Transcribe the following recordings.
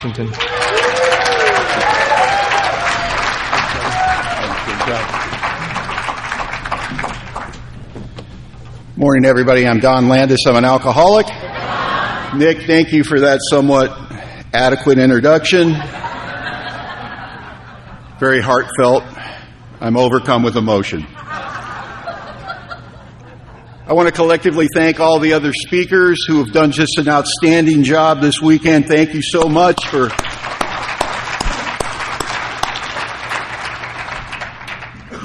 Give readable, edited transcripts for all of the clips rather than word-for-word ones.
Washington. Morning, everybody. I'm Don Landis. I'm an alcoholic. Nick, thank you for that somewhat adequate introduction. Very heartfelt. I'm overcome with emotion. I want to collectively thank all the other speakers who have done just an outstanding job this weekend. Thank you so much for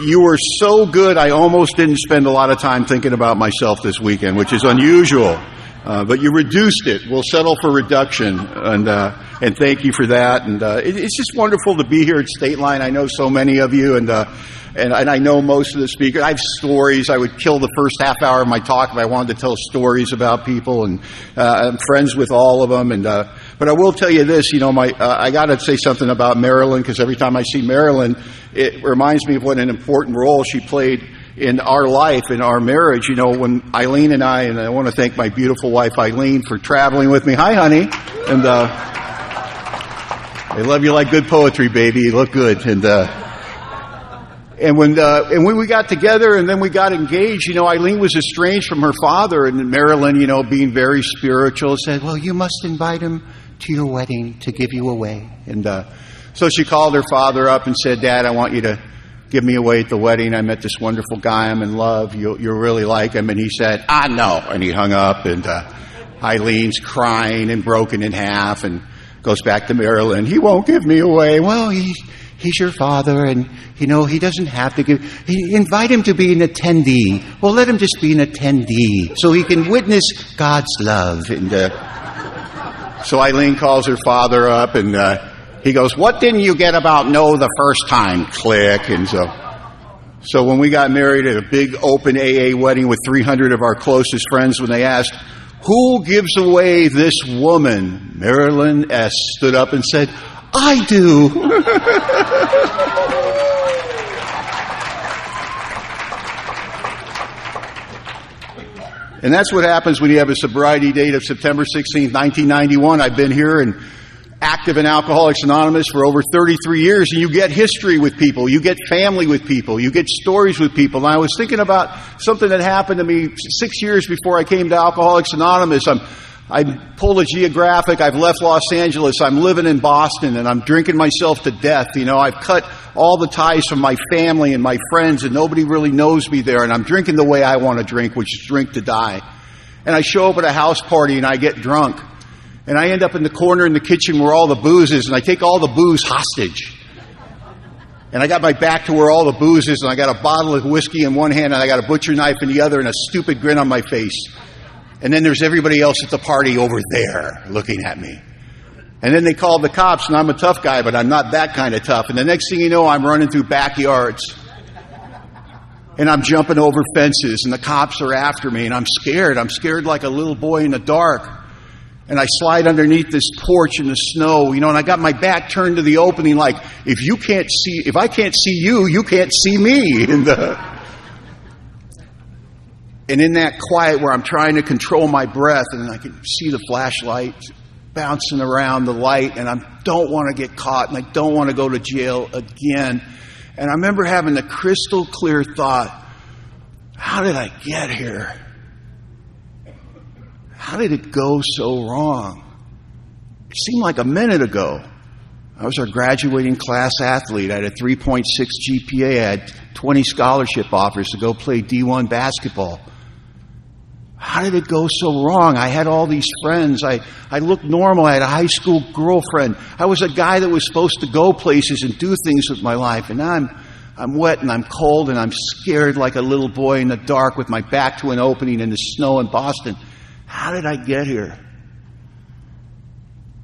you were so good, I almost didn't spend a lot of time thinking about myself this weekend, which is unusual. But you reduced it. We'll settle for reduction, and thank you for that. And it's just wonderful to be here at Statline. I know so many of you, and I know most of the speakers. I have stories. I would kill the first half hour of my talk if I wanted to tell stories about people, and I'm friends with all of them. But I will tell you this, I got to say something about Marilyn, because every time I see Marilyn, it reminds me of what an important role she played in our life, in our marriage. When Eileen and I want to thank my beautiful wife Eileen for traveling with me. Hi, honey. And I love you like good poetry, baby. You look good. And when we got together and then we got engaged, Eileen was estranged from her father, and Marilyn, being very spiritual, said, "Well, you must invite him to your wedding to give you away." And so she called her father up and said, "Dad, I want you to give me away at the wedding. I met this wonderful guy I'm in love. You'll really like him." And he said, "No." And he hung up, and Eileen's crying and broken in half and goes back to Marilyn. "He won't give me away." "Well, he's your father, and, he doesn't have to give. Invite him to be an attendee." "Well, let him just be an attendee so he can witness God's love." And so Eileen calls her father up, and he goes, "What didn't you get about no the first time?" Click. And so when we got married at a big open AA wedding with 300 of our closest friends, when they asked, "Who gives away this woman?" Marilyn S. stood up and said, "I do." And that's what happens when you have a sobriety date of September 16th, 1991. I've been here and active in Alcoholics Anonymous for over 33 years, and you get history with people, you get family with people, you get stories with people. And I was thinking about something that happened to me 6 years before I came to Alcoholics Anonymous. I pulled a geographic. I've left Los Angeles. I'm living in Boston, and I'm drinking myself to death. I've cut all the ties from my family and my friends, and nobody really knows me there. And I'm drinking the way I want to drink, which is drink to die. And I show up at a house party, and I get drunk. And I end up in the corner in the kitchen where all the booze is, and I take all the booze hostage. And I got my back to where all the booze is, and I got a bottle of whiskey in one hand, and I got a butcher knife in the other, and a stupid grin on my face. And then there's everybody else at the party over there looking at me. And then they called the cops, and I'm a tough guy, but I'm not that kind of tough. And the next thing you know, I'm running through backyards. And I'm jumping over fences, and the cops are after me, and I'm scared. I'm scared like a little boy in the dark. And I slide underneath this porch in the snow, and I got my back turned to the opening like, if I can't see you, you can't see me. And in that quiet where I'm trying to control my breath, and I can see the flashlight bouncing around the light, and I don't want to get caught, and I don't want to go to jail again. And I remember having the crystal clear thought, how did I get here? How did it go so wrong? It seemed like a minute ago. I was our graduating class athlete. I had a 3.6 GPA. I had 20 scholarship offers to go play D1 basketball. How did it go so wrong? I had all these friends. I looked normal. I had a high school girlfriend. I was a guy that was supposed to go places and do things with my life. And now I'm wet and I'm cold and I'm scared like a little boy in the dark with my back to an opening in the snow in Boston. How did I get here?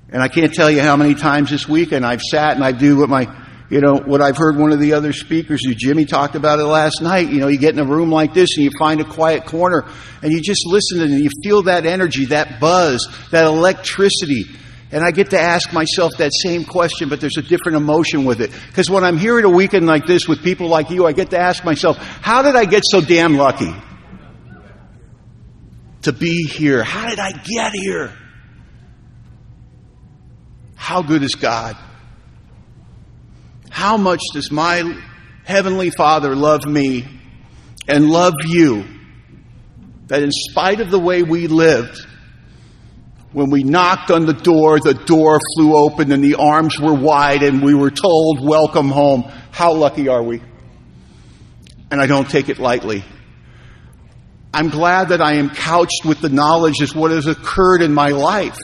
And I can't tell you how many times this weekend I've sat and I do what I've heard one of the other speakers do. Jimmy talked about it last night. You get in a room like this and you find a quiet corner and you just listen and you feel that energy, that buzz, that electricity. And I get to ask myself that same question, but there's a different emotion with it. Because when I'm here at a weekend like this with people like you, I get to ask myself, how did I get so damn lucky to be here? How did I get here? How good is God? How much does my Heavenly Father love me and love you, that in spite of the way we lived, when we knocked on the door flew open and the arms were wide and we were told, welcome home. How lucky are we? And I don't take it lightly. I'm glad that I am couched with the knowledge of what has occurred in my life,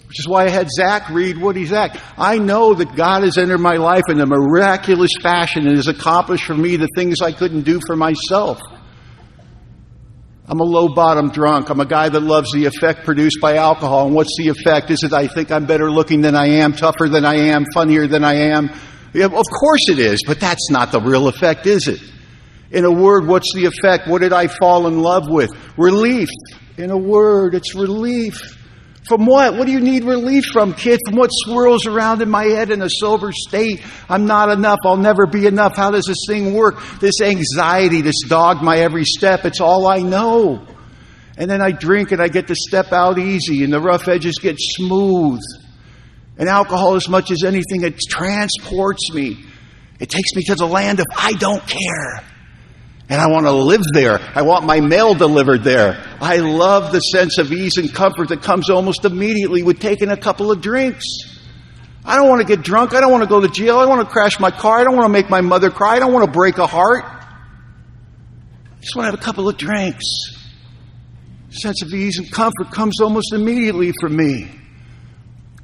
which is why I had Zach read what he's at. I know that God has entered my life in a miraculous fashion and has accomplished for me the things I couldn't do for myself. I'm a low-bottom drunk. I'm a guy that loves the effect produced by alcohol. And what's the effect? Is it I think I'm better looking than I am, tougher than I am, funnier than I am? Yeah, of course it is, but that's not the real effect, is it? In a word, what's the effect? What did I fall in love with? Relief. In a word, it's relief. From what? What do you need relief from, kid? From what swirls around in my head in a sober state? I'm not enough. I'll never be enough. How does this thing work? This anxiety, this dog my every step. It's all I know. And then I drink and I get to step out easy and the rough edges get smooth. And alcohol, as much as anything, it transports me. It takes me to the land of I don't care. And I want to live there. I want my mail delivered there. I love the sense of ease and comfort that comes almost immediately with taking a couple of drinks. I don't want to get drunk. I don't want to go to jail. I don't want to crash my car. I don't want to make my mother cry. I don't want to break a heart. I just want to have a couple of drinks. A sense of ease and comfort comes almost immediately for me.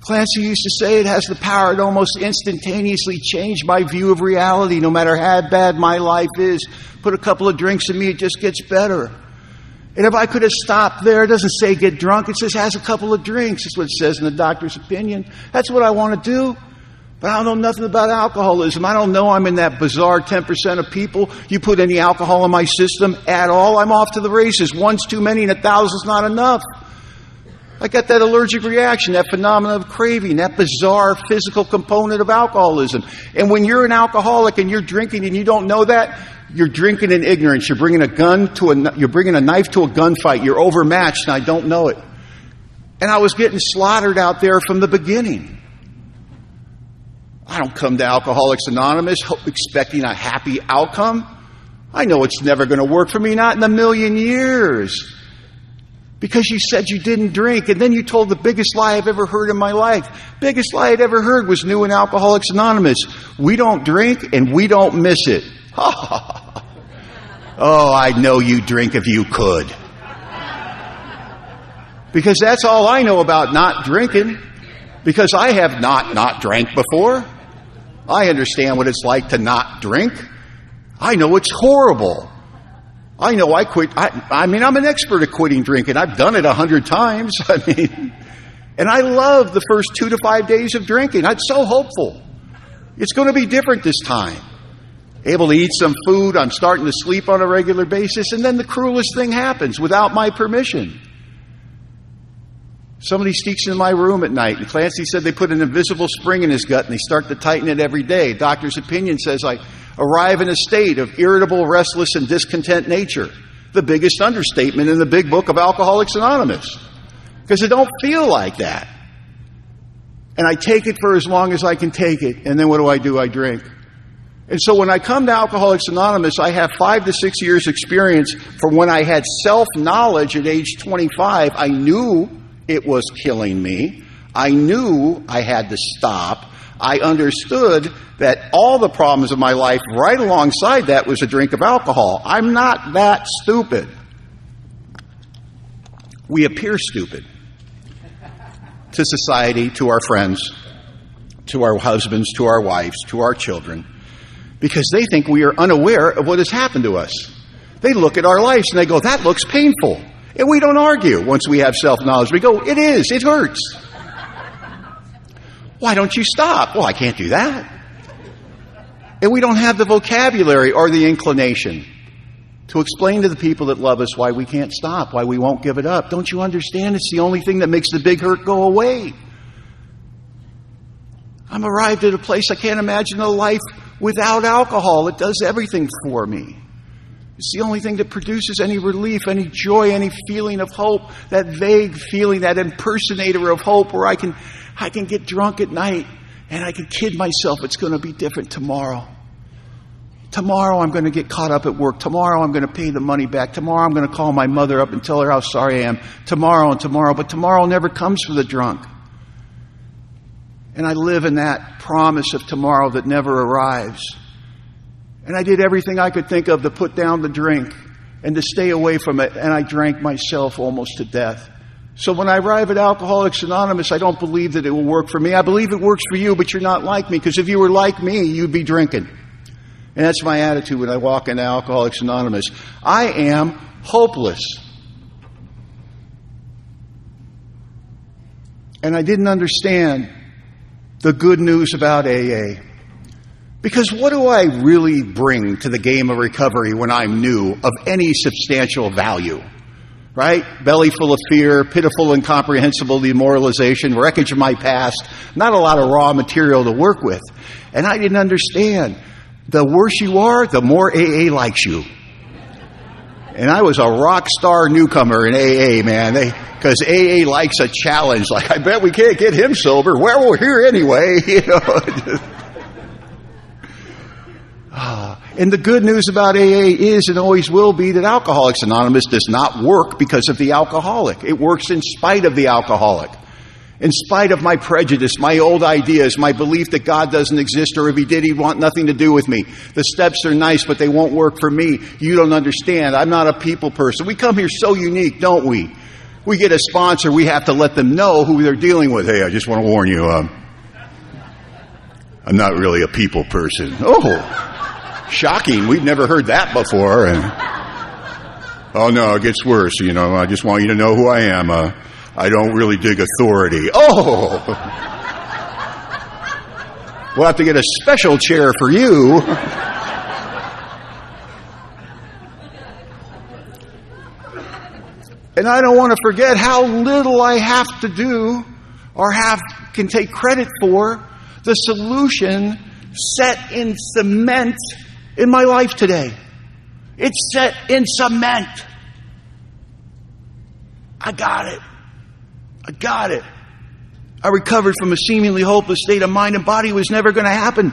Clancy used to say it has the power to almost instantaneously change my view of reality, no matter how bad my life is. Put a couple of drinks in me, it just gets better. And if I could have stopped there, it doesn't say get drunk, it says has a couple of drinks. That's what it says in the doctor's opinion. That's what I want to do. But I don't know nothing about alcoholism. I don't know I'm in that bizarre 10% of people. You put any alcohol in my system at all, I'm off to the races. One's too many and 1,000's not enough. I got that allergic reaction, that phenomenon of craving, that bizarre physical component of alcoholism. And when you're an alcoholic and you're drinking and you don't know that, you're drinking in ignorance. You're bringing you're bringing a knife to a gunfight. You're overmatched, and I don't know it. And I was getting slaughtered out there from the beginning. I don't come to Alcoholics Anonymous expecting a happy outcome. I know it's never going to work for me, not in a million years. Because you said you didn't drink, and then you told the biggest lie I've ever heard in my life. Biggest lie I'd ever heard was new in Alcoholics Anonymous. We don't drink, and we don't miss it. Oh, I know you drink if you could. Because that's all I know about not drinking. Because I have not drank before. I understand what it's like to not drink. I know it's horrible. I know I quit. I'm an expert at quitting drinking. I've done it 100 times. And I love the first 2 to 5 days of drinking. I'm so hopeful. It's going to be different this time. Able to eat some food. I'm starting to sleep on a regular basis. And then the cruelest thing happens without my permission. Somebody sneaks in my room at night, and Clancy said they put an invisible spring in his gut and they start to tighten it every day. Doctor's opinion says I arrive in a state of irritable, restless, and discontent nature. The biggest understatement in the big book of Alcoholics Anonymous. Because I don't feel like that. And I take it for as long as I can take it. And then what do? I drink. And so when I come to Alcoholics Anonymous, I have 5 to 6 years experience from when I had self-knowledge at age 25. I knew it was killing me. I knew I had to stop. I understood that all the problems of my life right alongside that was a drink of alcohol. I'm not that stupid. We appear stupid to society, to our friends, to our husbands, to our wives, to our children, because they think we are unaware of what has happened to us. They look at our lives and they go, that looks painful. And we don't argue once we have self-knowledge. We go, it is, it hurts. Why don't you stop? Well, I can't do that. And we don't have the vocabulary or the inclination to explain to the people that love us why we can't stop, why we won't give it up. Don't you understand? It's the only thing that makes the big hurt go away. I'm arrived at a place I can't imagine a life without alcohol. It does everything for me. It's the only thing that produces any relief, any joy, any feeling of hope, that vague feeling, that impersonator of hope where I can get drunk at night and I can kid myself it's going to be different tomorrow. Tomorrow I'm going to get caught up at work. Tomorrow I'm going to pay the money back. Tomorrow I'm going to call my mother up and tell her how sorry I am. Tomorrow and tomorrow. But tomorrow never comes for the drunk. And I live in that promise of tomorrow that never arrives. And I did everything I could think of to put down the drink and to stay away from it. And I drank myself almost to death. So when I arrive at Alcoholics Anonymous, I don't believe that it will work for me. I believe it works for you, but you're not like me. Because if you were like me, you'd be drinking. And that's my attitude when I walk into Alcoholics Anonymous. I am hopeless. And I didn't understand the good news about AA. Because what do I really bring to the game of recovery when I'm new of any substantial value? Right? Belly full of fear, pitiful, incomprehensible demoralization, wreckage of my past, not a lot of raw material to work with. And I didn't understand. The worse you are, the more AA likes you. And I was a rock star newcomer in AA, man. Because AA likes a challenge. Like, I bet we can't get him sober. Well, we're here anyway. You know. And the good news about AA is and always will be that Alcoholics Anonymous does not work because of the alcoholic. It works in spite of the alcoholic. In spite of my prejudice, my old ideas, my belief that God doesn't exist, or if he did, he'd want nothing to do with me. The steps are nice, but they won't work for me. You don't understand. I'm not a people person. We come here so unique, don't we? We get a sponsor, we have to let them know who they're dealing with. Hey, I just want to warn you, I'm not really a people person. Oh, shocking. We've never heard that before. And, oh, no, it gets worse. You know, I just want you to know who I am. I don't really dig authority. Oh! We'll have to get a special chair for you. And I don't want to forget how little I have to do or can take credit for the solution set in cement in my life today. It's set in cement. I got it. I recovered from a seemingly hopeless state of mind and body. It was never going to happen.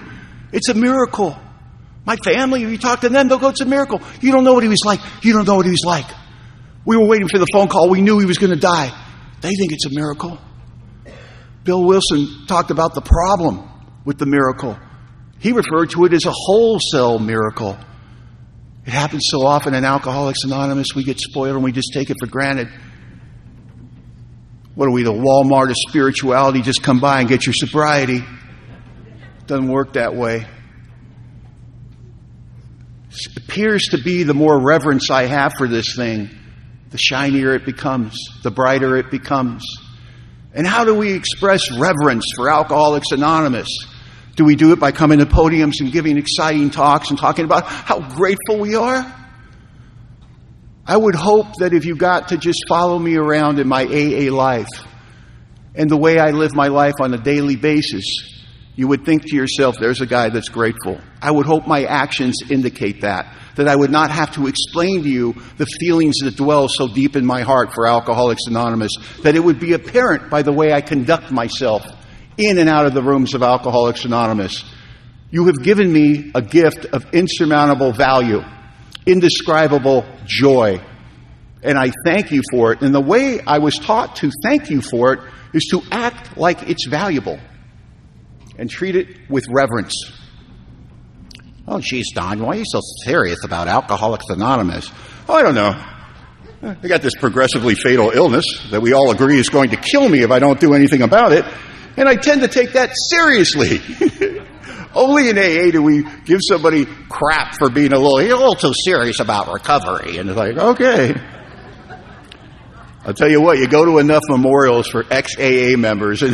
It's a miracle. My family, if you talk to them, they'll go, it's a miracle. You don't know what he was like. You don't know what he was like. We were waiting for the phone call. We knew he was going to die. They think it's a miracle. Bill Wilson talked about the problem with the miracle. He referred to it as a wholesale miracle. It happens so often in Alcoholics Anonymous. We get spoiled and we just take it for granted. What are we, the Walmart of spirituality? Just come by and get your sobriety. It doesn't work that way. It appears to be the more reverence I have for this thing, the shinier it becomes, the brighter it becomes. And how do we express reverence for Alcoholics Anonymous? Do we do it by coming to podiums and giving exciting talks and talking about how grateful we are? I would hope that if you got to just follow me around in my AA life and the way I live my life on a daily basis, you would think to yourself, there's a guy that's grateful. I would hope my actions indicate that I would not have to explain to you the feelings that dwell so deep in my heart for Alcoholics Anonymous, that it would be apparent by the way I conduct myself in and out of the rooms of Alcoholics Anonymous. You have given me a gift of insurmountable value, indescribable joy, and I thank you for it. And the way I was taught to thank you for it is to act like it's valuable and treat it with reverence. Oh, geez, Don, why are you so serious about Alcoholics Anonymous? Oh, I don't know. I got this progressively fatal illness that we all agree is going to kill me if I don't do anything about it, and I tend to take that seriously. Only in AA do we give somebody crap for being a little too serious about recovery. And it's like, okay. I'll tell you what, you go to enough memorials for ex-AA members and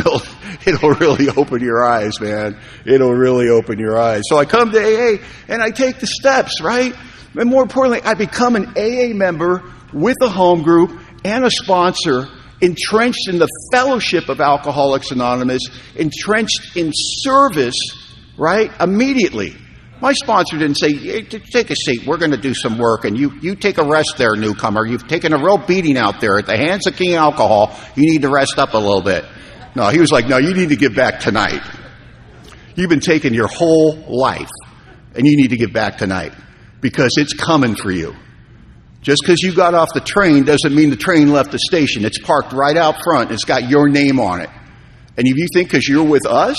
it'll really open your eyes, man. It'll really open your eyes. So I come to AA and I take the steps, right? And more importantly, I become an AA member with a home group and a sponsor, entrenched in the fellowship of Alcoholics Anonymous, entrenched in service, right? Immediately. My sponsor didn't say, hey, take a seat, we're going to do some work, and you take a rest there, newcomer. You've taken a real beating out there at the hands of King Alcohol. You need to rest up a little bit. No, he was like, no, you need to give back tonight. You've been taking your whole life, and you need to give back tonight, because it's coming for you. Just because you got off the train doesn't mean the train left the station. It's parked right out front. It's got your name on it. And if you think because you're with us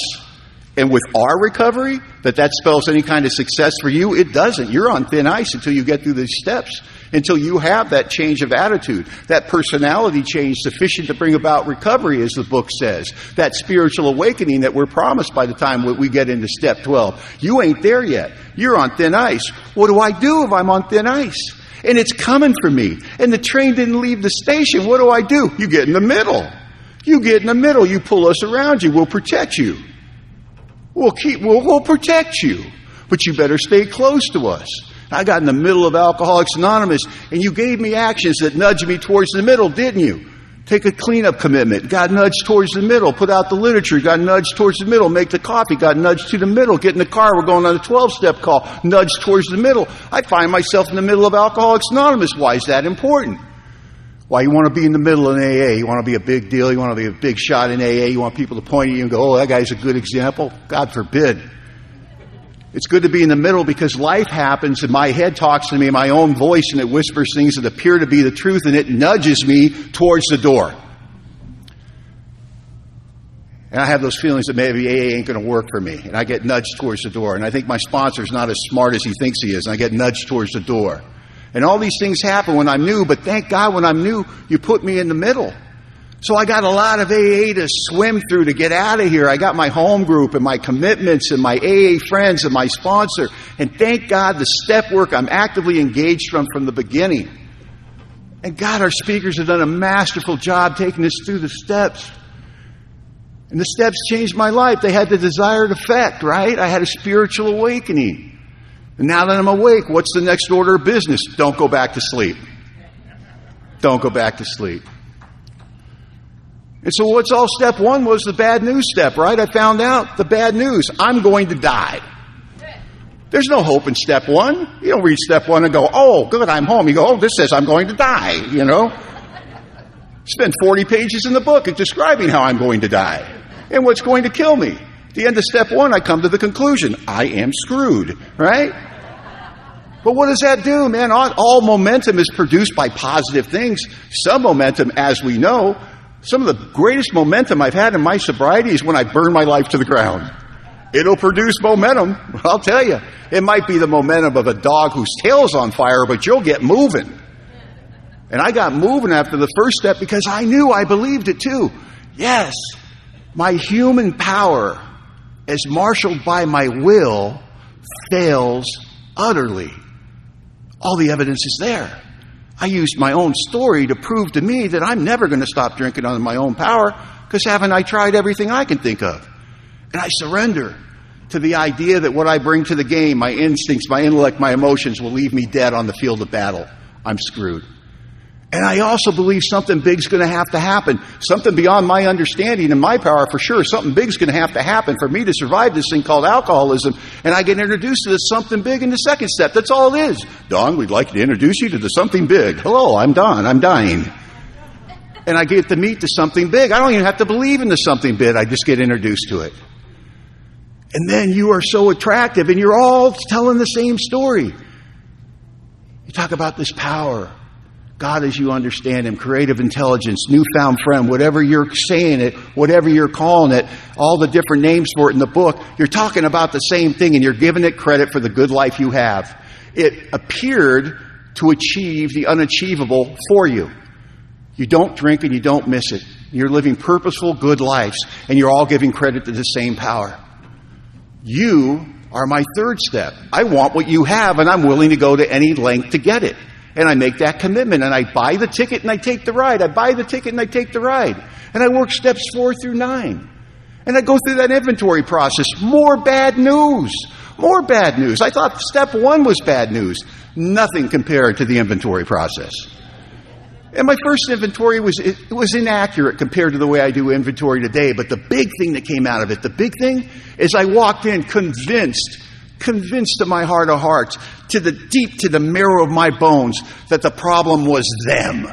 and with our recovery that spells any kind of success for you, it doesn't. You're on thin ice until you get through these steps, until you have that change of attitude, that personality change sufficient to bring about recovery, as the book says, that spiritual awakening that we're promised by the time we get into step 12. You ain't there yet. You're on thin ice. What do I do if I'm on thin ice? And it's coming for me. And the train didn't leave the station. What do? You get in the middle. You get in the middle. You pull us around you. We'll protect you. We'll protect you. But you better stay close to us. I got in the middle of Alcoholics Anonymous, and you gave me actions that nudged me towards the middle, didn't you? Take a cleanup commitment. Got nudged towards the middle. Put out the literature. Got nudged towards the middle. Make the coffee. Got nudged to the middle. Get in the car. We're going on a 12-step call. Nudged towards the middle. I find myself in the middle of Alcoholics Anonymous. Why is that important? Why you want to be in the middle in AA? You want to be a big deal. You want to be a big shot in AA. You want people to point at you and go, oh, that guy's a good example. God forbid. It's good to be in the middle because life happens and my head talks to me in my own voice and it whispers things that appear to be the truth and it nudges me towards the door. And I have those feelings that maybe AA ain't going to work for me. And I get nudged towards the door. And I think my sponsor's not as smart as he thinks he is. And I get nudged towards the door. And all these things happen when I'm new. But thank God when I'm new, you put me in the middle. So I got a lot of AA to swim through to get out of here. I got my home group and my commitments and my AA friends and my sponsor. And thank God the step work I'm actively engaged from the beginning. And God, our speakers have done a masterful job taking us through the steps. And the steps changed my life. They had the desired effect, right? I had a spiritual awakening. And now that I'm awake, what's the next order of business? Don't go back to sleep. Don't go back to sleep. And so what's all step one was the bad news step, right? I found out the bad news. I'm going to die. There's no hope in step one. You don't read step one and go, oh, good, I'm home. You go, oh, this says I'm going to die, you know. Spend 40 pages in the book describing how I'm going to die and what's going to kill me. At the end of step one, I come to the conclusion, I am screwed, right? But what does that do, man? All momentum is produced by positive things. Some momentum, as we know, some of the greatest momentum I've had in my sobriety is when I burn my life to the ground. It'll produce momentum, I'll tell you. It might be the momentum of a dog whose tail's on fire, but you'll get moving. And I got moving after the first step because I knew, I believed it too. Yes, my human power, as marshaled by my will, fails utterly. All the evidence is there. I used my own story to prove to me that I'm never going to stop drinking on my own power because haven't I tried everything I can think of? And I surrender to the idea that what I bring to the game, my instincts, my intellect, my emotions will leave me dead on the field of battle. I'm screwed. And I also believe something big's going to have to happen. Something beyond my understanding and my power for sure. Something big's going to have to happen for me to survive this thing called alcoholism. And I get introduced to this something big in the second step. That's all it is. Don, we'd like to introduce you to the something big. Hello, I'm Don. I'm dying. And I get to meet the something big. I don't even have to believe in the something big. I just get introduced to it. And then you are so attractive and you're all telling the same story. You talk about this power. God as you understand Him, creative intelligence, newfound friend, whatever you're saying it, whatever you're calling it, all the different names for it in the book, you're talking about the same thing and you're giving it credit for the good life you have. It appeared to achieve the unachievable for you. You don't drink and you don't miss it. You're living purposeful, good lives and you're all giving credit to the same power. You are my third step. I want what you have and I'm willing to go to any length to get it. And I make that commitment and I buy the ticket and I take the ride. I buy the ticket and I take the ride. And I work steps 4 through 9. And I go through that inventory process. More bad news. More bad news. I thought step 1 was bad news. Nothing compared to the inventory process. And my first inventory was inaccurate compared to the way I do inventory today. But the big thing that came out of it, the big thing, is I walked in convinced convinced in my heart of hearts, to the marrow of my bones, that the problem was them.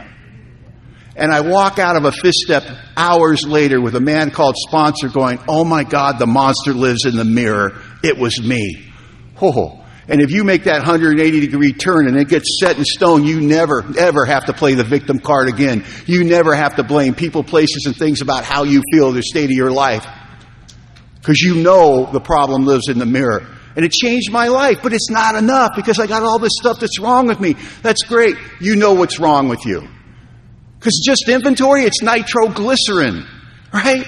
And I walk out of a fifth step hours later with a man called sponsor going, oh my God, the monster lives in the mirror. It was me. Oh. And if you make that 180-degree turn and it gets set in stone, you never, ever have to play the victim card again. You never have to blame people, places, and things about how you feel, the state of your life. Because you know the problem lives in the mirror. And it changed my life, but it's not enough because I got all this stuff that's wrong with me. That's great. You know what's wrong with you. Because just inventory, it's nitroglycerin, right?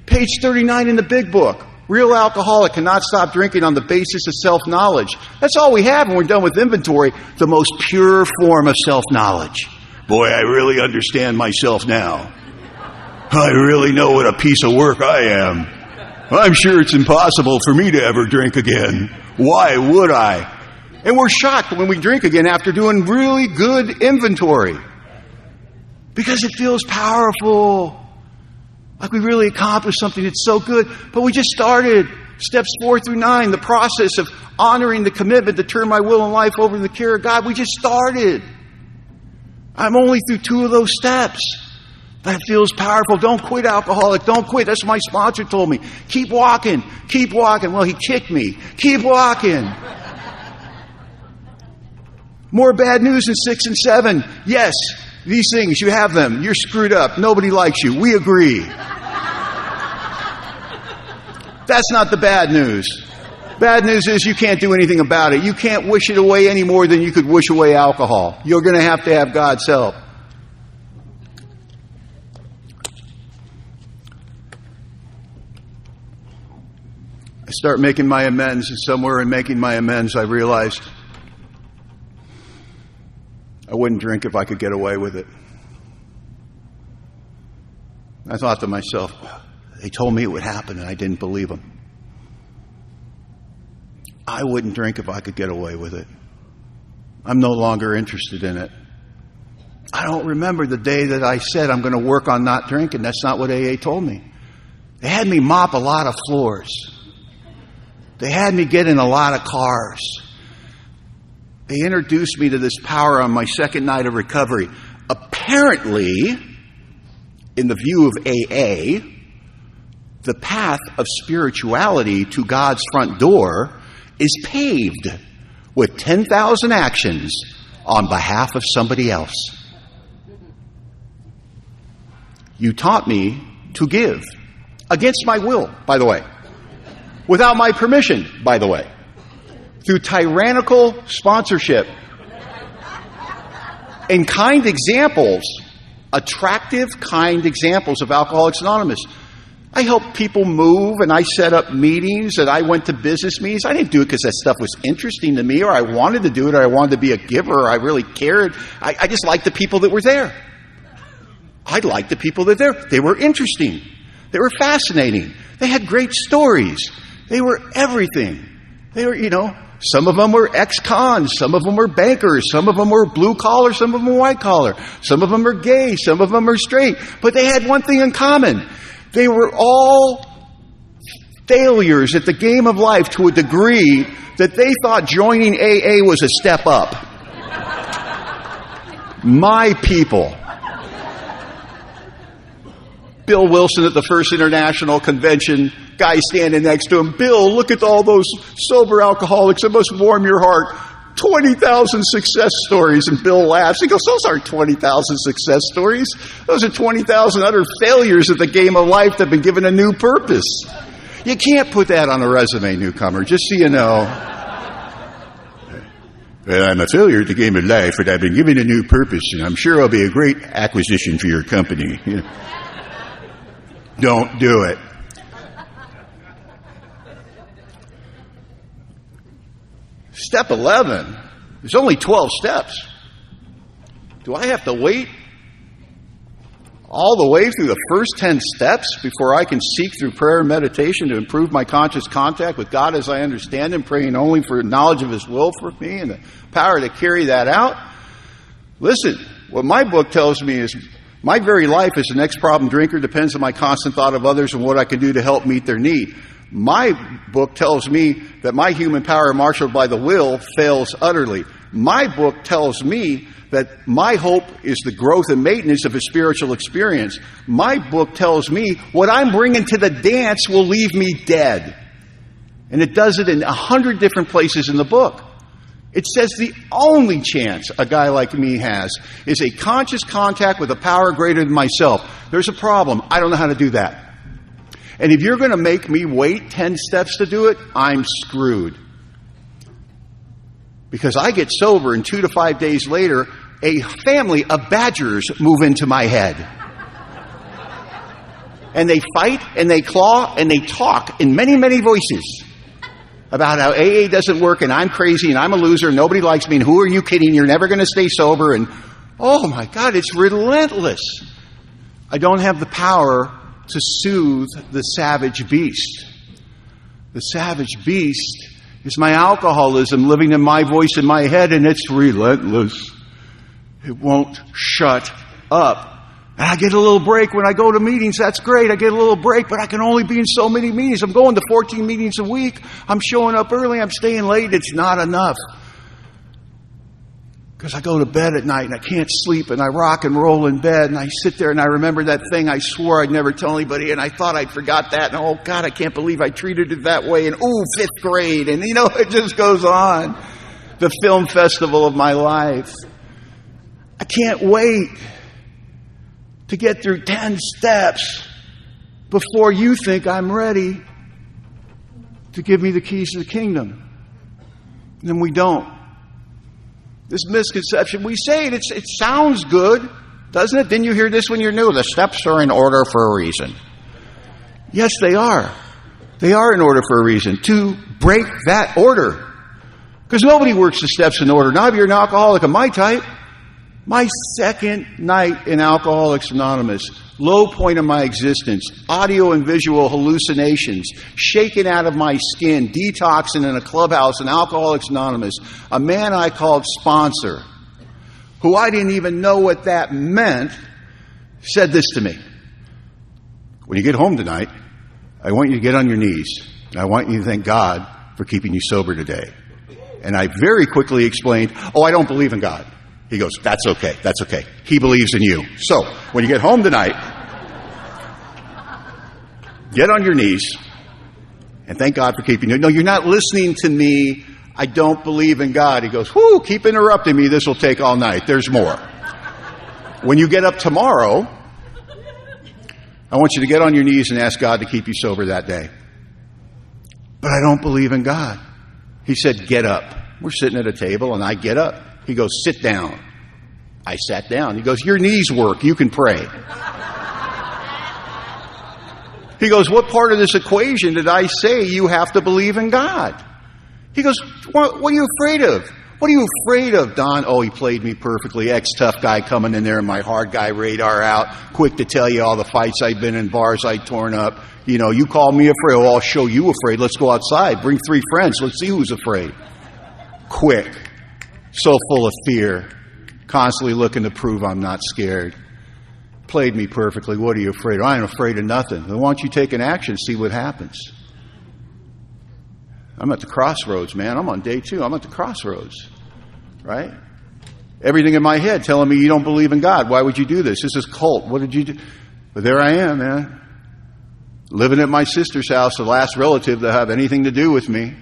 Page 39 in the big book. Real alcoholic cannot stop drinking on the basis of self-knowledge. That's all we have when we're done with inventory, the most pure form of self-knowledge. Boy, I really understand myself now. I really know what a piece of work I am. I'm sure it's impossible for me to ever drink again. Why would I? And we're shocked when we drink again after doing really good inventory. Because it feels powerful. Like we really accomplished something that's so good. But we just started. Steps 4 through 9, the process of honoring the commitment to turn my will and life over to the care of God. We just started. I'm only through 2 of those steps. But it feels powerful. Don't quit, alcoholic. Don't quit. That's what my sponsor told me. Keep walking. Keep walking. Well, he kicked me. Keep walking. More bad news in 6 and 7. Yes. These things, you have them. You're screwed up. Nobody likes you. We agree. That's not the bad news. Bad news is you can't do anything about it. You can't wish it away any more than you could wish away alcohol. You're going to have God's help. I start making my amends, and somewhere in making my amends, I realized I wouldn't drink if I could get away with it. I thought to myself, they told me it would happen and I didn't believe them. I wouldn't drink if I could get away with it. I'm no longer interested in it. I don't remember the day that I said I'm going to work on not drinking. That's not what AA told me. They had me mop a lot of floors. They had me get in a lot of cars. They introduced me to this power on my second night of recovery. Apparently, in the view of AA, the path of spirituality to God's front door is paved with 10,000 actions on behalf of somebody else. You taught me to give against my will, by the way, without my permission, by the way. Through tyrannical sponsorship and kind examples, attractive, kind examples of Alcoholics Anonymous. I helped people move and I set up meetings and I went to business meetings. I didn't do it because that stuff was interesting to me or I wanted to do it or I wanted to be a giver or I really cared. I just liked the people that were there. I liked the people that were there. They were interesting. They were fascinating. They had great stories. They were everything. They were, some of them were ex-cons, some of them were bankers, some of them were blue-collar, some of them were white-collar, some of them were gay, some of them were straight. But they had one thing in common. They were all failures at the game of life to a degree that they thought joining AA was a step up. My people. Bill Wilson at the First International Convention, guy standing next to him. Bill, look at all those sober alcoholics. It must warm your heart. 20,000 success stories. And Bill laughs. He goes, those aren't 20,000 success stories. Those are 20,000 utter failures at the game of life that have been given a new purpose. You can't put that on a resume, newcomer, just so you know. Well, I'm a failure at the game of life, but I've been given a new purpose, and I'm sure I'll be a great acquisition for your company. Don't do it. Step 11. There's only 12 steps. Do I have to wait all the way through the first 10 steps before I can seek through prayer and meditation to improve my conscious contact with God as I understand Him, praying only for knowledge of His will for me and the power to carry that out? Listen, what my book tells me is my very life as an ex-problem drinker depends on my constant thought of others and what I can do to help meet their need. My book tells me that my human power marshaled by the will fails utterly. My book tells me that my hope is the growth and maintenance of a spiritual experience. My book tells me what I'm bringing to the dance will leave me dead. And it does it in 100 different places in the book. It says the only chance a guy like me has is a conscious contact with a power greater than myself. There's a problem. I don't know how to do that. And if you're going to make me wait 10 steps to do it, I'm screwed. Because I get sober and 2 to 5 days later, a family of badgers move into my head. And they fight and they claw and they talk in many, many voices about how AA doesn't work and I'm crazy and I'm a loser and nobody likes me and who are you kidding? You're never going to stay sober. And oh my God, it's relentless. I don't have the power to soothe the savage beast. The savage beast is my alcoholism living in my voice in my head, and it's relentless. It won't shut up. And I get a little break when I go to meetings. That's great. I get a little break, but I can only be in so many meetings. I'm going to 14 meetings a week. I'm showing up early. I'm staying late. It's not enough. Because I go to bed at night and I can't sleep and I rock and roll in bed and I sit there and I remember that thing I swore I'd never tell anybody and I thought I'd forgot that and oh God, I can't believe I treated it that way and ooh, 5th grade and it just goes on. The film festival of my life. I can't wait to get through 10 steps before you think I'm ready to give me the keys to the kingdom. And then we don't. This misconception, we say it sounds good, doesn't it? Didn't you hear this when you're new? The steps are in order for a reason. Yes, they are. They are in order for a reason. To break that order. Because nobody works the steps in order. Now if you're an alcoholic of my type, my second night in Alcoholics Anonymous, low point of my existence, audio and visual hallucinations, shaken out of my skin, detoxing in a clubhouse in Alcoholics Anonymous, a man I called sponsor, who I didn't even know what that meant, said this to me. When you get home tonight, I want you to get on your knees. And I want you to thank God for keeping you sober today. And I very quickly explained, I don't believe in God. He goes, that's okay. That's okay. He believes in you. So, when you get home tonight, get on your knees and thank God for keeping you. No, you're not listening to me. I don't believe in God. He goes, keep interrupting me. This will take all night. There's more. When you get up tomorrow, I want you to get on your knees and ask God to keep you sober that day. But I don't believe in God. He said, get up. We're sitting at a table and I get up. He goes, sit down. I sat down. He goes, your knees work. You can pray. He goes, what part of this equation did I say you have to believe in God? He goes, what are you afraid of? What are you afraid of, Don? Oh, he played me perfectly. Ex-tough guy coming in there and my hard guy radar out. Quick to tell you all the fights I've been in, bars I'd torn up. You call me afraid. I'll show you afraid. Let's go outside. Bring 3 friends. Let's see who's afraid. Quick. So full of fear, constantly looking to prove I'm not scared. Played me perfectly. What are you afraid of? I ain't afraid of nothing. Then why don't you take an action, see what happens? I'm at the crossroads, man. I'm on day 2. I'm at the crossroads, right? Everything in my head telling me you don't believe in God. Why would you do this? This is cult. What did you do? But there I am, man. Living at my sister's house, the last relative to have anything to do with me.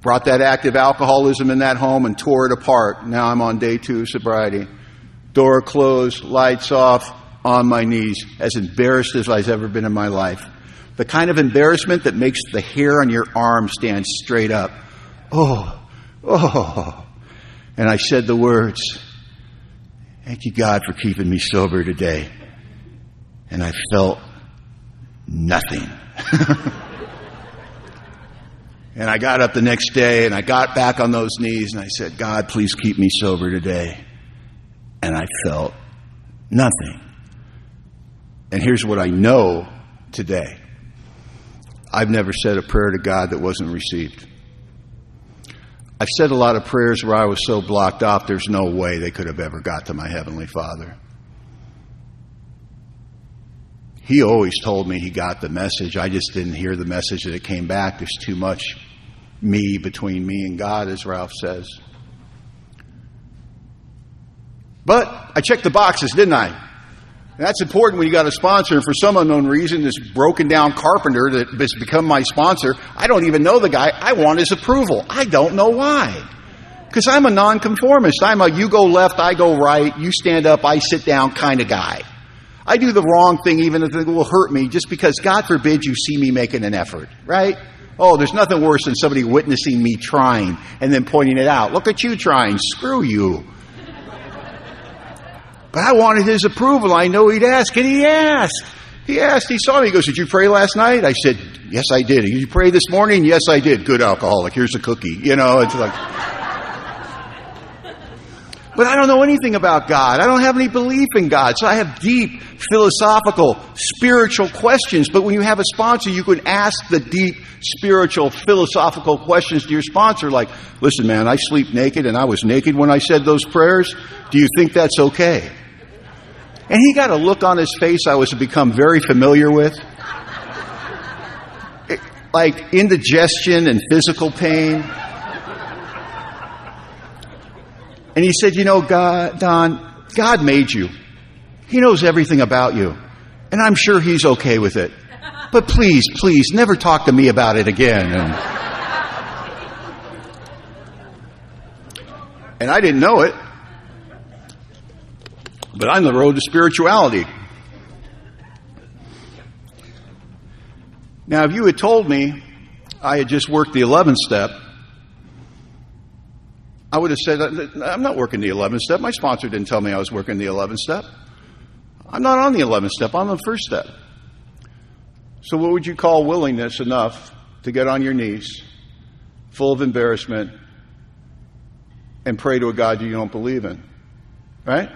Brought that active alcoholism in that home and tore it apart. Now I'm on day 2 of sobriety. Door closed, lights off, on my knees, as embarrassed as I've ever been in my life. The kind of embarrassment that makes the hair on your arm stand straight up. Oh. And I said the words, thank you, God, for keeping me sober today. And I felt nothing. And I got up the next day and I got back on those knees and I said, God, please keep me sober today. And I felt nothing. And here's what I know today. I've never said a prayer to God that wasn't received. I've said a lot of prayers where I was so blocked off, there's no way they could have ever got to my Heavenly Father. He always told me he got the message. I just didn't hear the message that it came back. There's too much me between me and God, as Ralph says. But I checked the boxes, didn't I? And that's important when you got a sponsor. And for some unknown reason, this broken down carpenter that has become my sponsor, I don't even know the guy. I want his approval. I don't know why. Because I'm a nonconformist. I'm a you go left, I go right, you stand up, I sit down kind of guy. I do the wrong thing even if it will hurt me just because, God forbid, you see me making an effort, right? Oh, there's nothing worse than somebody witnessing me trying and then pointing it out. Look at you trying. Screw you. But I wanted his approval. I know he'd ask, and he asked. He asked. He saw me. He goes, did you pray last night? I said, yes, I did. Did you pray this morning? Yes, I did. Good alcoholic. Here's a cookie. You know, it's like... But I don't know anything about God. I don't have any belief in God. So I have deep philosophical, spiritual questions. But when you have a sponsor, you can ask the deep spiritual, philosophical questions to your sponsor. Like, listen, man, I sleep naked and I was naked when I said those prayers. Do you think that's okay? And he got a look on his face I was become very familiar with. Like indigestion and physical pain. And he said, you know, God, Don, God made you. He knows everything about you. And I'm sure he's okay with it. But please, please, never talk to me about it again. And I didn't know it. But I'm on the road to spirituality. Now, if you had told me I had just worked the 11th step, I would have said, I'm not working the 11th step. My sponsor didn't tell me I was working the 11th step. I'm not on the 11th step. I'm on the first step. So what would you call willingness enough to get on your knees, full of embarrassment, and pray to a God you don't believe in? Right?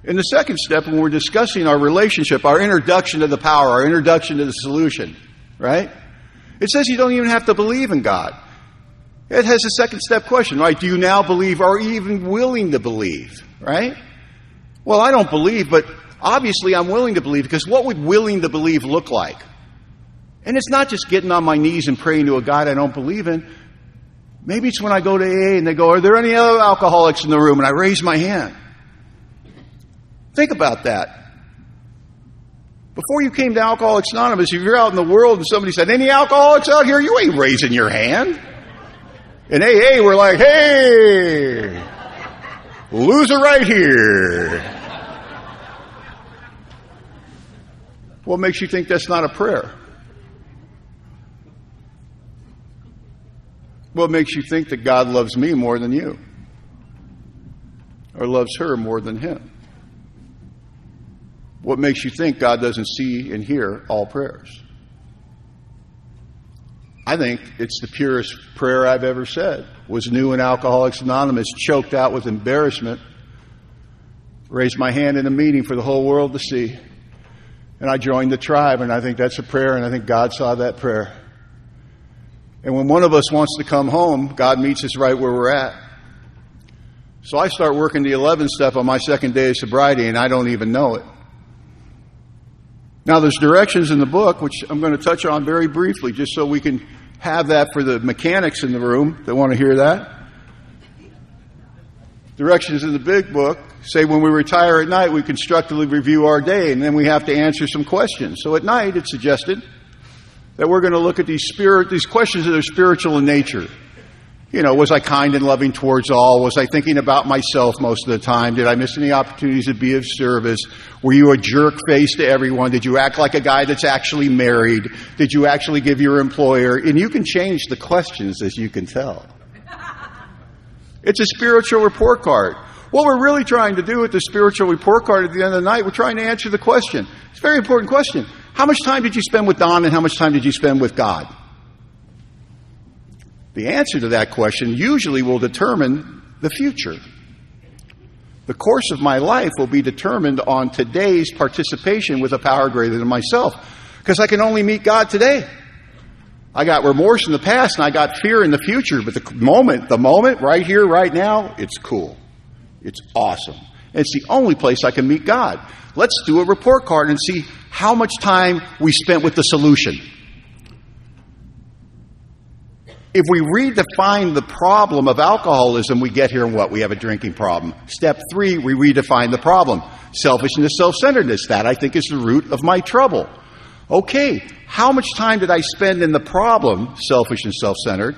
In the second step, when we're discussing our relationship, our introduction to the power, our introduction to the solution, right? It says you don't even have to believe in God. It has a second step question, right? Do you now believe or are you even willing to believe, right? Well, I don't believe, but obviously I'm willing to believe, because what would willing to believe look like? And it's not just getting on my knees and praying to a God I don't believe in. Maybe it's when I go to AA and they go, are there any other alcoholics in the room? And I raise my hand. Think about that. Before you came to Alcoholics Anonymous, if you're out in the world and somebody said, any alcoholics out here? You ain't raising your hand. In AA, we're like, hey, loser right here. What makes you think that's not a prayer? What makes you think that God loves me more than you? Or loves her more than him? What makes you think God doesn't see and hear all prayers? I think it's the purest prayer I've ever said. Was new in Alcoholics Anonymous, choked out with embarrassment, raised my hand in a meeting for the whole world to see. And I joined the tribe, and I think that's a prayer, and I think God saw that prayer. And when one of us wants to come home, God meets us right where we're at. So I start working the 11th step on my second day of sobriety, and I don't even know it. Now, there's directions in the book, which I'm going to touch on very briefly, just so we can have that for the mechanics in the room that want to hear that. Directions in the big book say when we retire at night, we constructively review our day, and then we have to answer some questions. So at night, it's suggested that we're going to look at these questions that are spiritual in nature. You know, was I kind and loving towards all? Was I thinking about myself most of the time? Did I miss any opportunities to be of service? Were you a jerk face to everyone? Did you act like a guy that's actually married? Did you actually give your employer? And you can change the questions, as you can tell. It's a spiritual report card. What we're really trying to do with the spiritual report card at the end of the night, we're trying to answer the question. It's a very important question. How much time did you spend with Don and how much time did you spend with God? The answer to that question usually will determine the future. The course of my life will be determined on today's participation with a power greater than myself, because I can only meet God today. I got remorse in the past and I got fear in the future, but the moment, right here, right now, it's cool. It's awesome. It's the only place I can meet God. Let's do a report card and see how much time we spent with the solution. If we redefine the problem of alcoholism, we get here and what? We have a drinking problem. Step 3, we redefine the problem. Selfishness, self-centeredness. That, I think, is the root of my trouble. Okay, how much time did I spend in the problem, selfish and self-centered?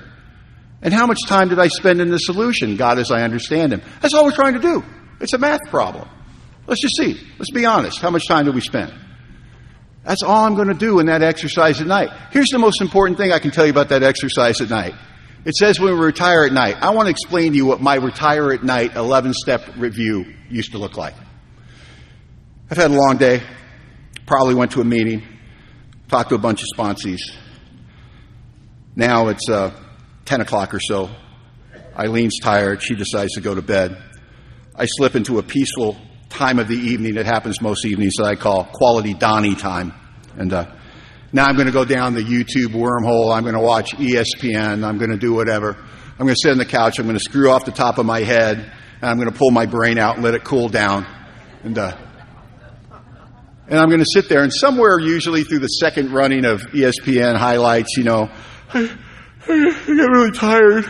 And how much time did I spend in the solution, God as I understand Him? That's all we're trying to do. It's a math problem. Let's just see. Let's be honest. How much time did we spend? That's all I'm going to do in that exercise at night. Here's the most important thing I can tell you about that exercise at night. It says when we retire at night. I want to explain to you what my retire at night 11-step review used to look like. I've had a long day. Probably went to a meeting. Talked to a bunch of sponsees. Now it's 10 o'clock or so. Eileen's tired. She decides to go to bed. I slip into a peaceful time of the evening that happens most evenings that I call quality Donnie time. And now I'm going to go down the YouTube wormhole. I'm going to watch ESPN. I'm going to do whatever. I'm going to sit on the couch. I'm going to screw off the top of my head. And I'm going to pull my brain out and let it cool down. And I'm going to sit there. And somewhere usually through the second running of ESPN highlights, I get really tired.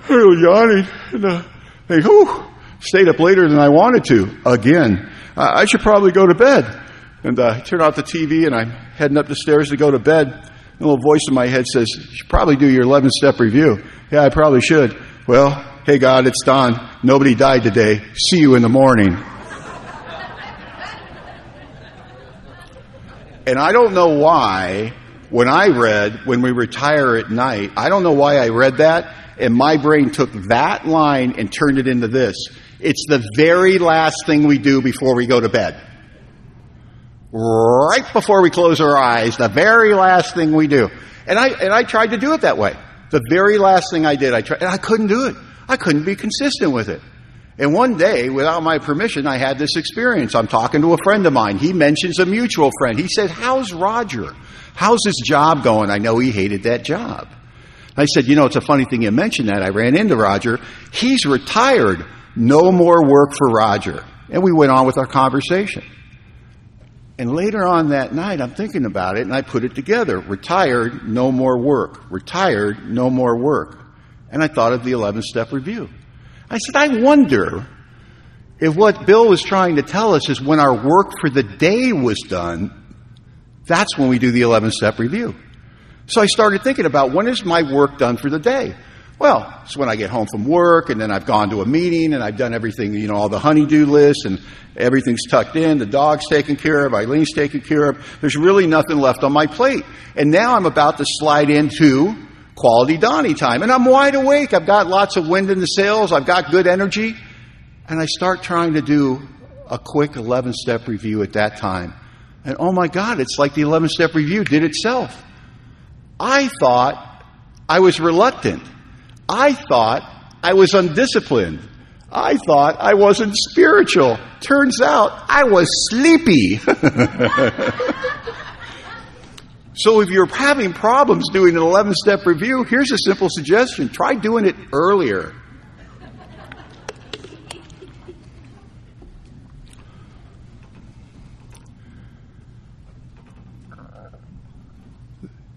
I'm really yawning. And think, stayed up later than I wanted to. Again, I should probably go to bed. And I turn off the TV and I'm heading up the stairs to go to bed. And a little voice in my head says, you should probably do your 11-step review. Yeah, I probably should. Well, hey God, it's Don. Nobody died today. See you in the morning. And I don't know why, when I read, when we retire at night, I don't know why I read that. And my brain took that line and turned it into this. It's the very last thing we do before we go to bed. Right before we close our eyes, the very last thing we do. And I tried to do it that way. The very last thing I did, and I couldn't do it. I couldn't be consistent with it. And one day, without my permission, I had this experience. I'm talking to a friend of mine. He mentions a mutual friend. He said, how's Roger? How's his job going? I know he hated that job. I said, it's a funny thing you mentioned that. I ran into Roger. He's retired. No more work for Roger. And we went on with our conversation. And later on that night, I'm thinking about it, and I put it together. Retired, no more work. Retired, no more work. And I thought of the 11-step review. I said, I wonder if what Bill was trying to tell us is when our work for the day was done, that's when we do the 11-step review. So I started thinking about, when is my work done for the day? Well, it's when I get home from work, and then I've gone to a meeting, and I've done everything, all the honey-do list, and everything's tucked in, the dog's taken care of, Eileen's taken care of. There's really nothing left on my plate. And now I'm about to slide into quality Donnie time. And I'm wide awake. I've got lots of wind in the sails. I've got good energy. And I start trying to do a quick 11-step review at that time. And oh my God, it's like the 11-step review did itself. I thought I was reluctant. I thought I was undisciplined. I thought I wasn't spiritual. Turns out I was sleepy. So if you're having problems doing an 11-step review, here's a simple suggestion. Try doing it earlier.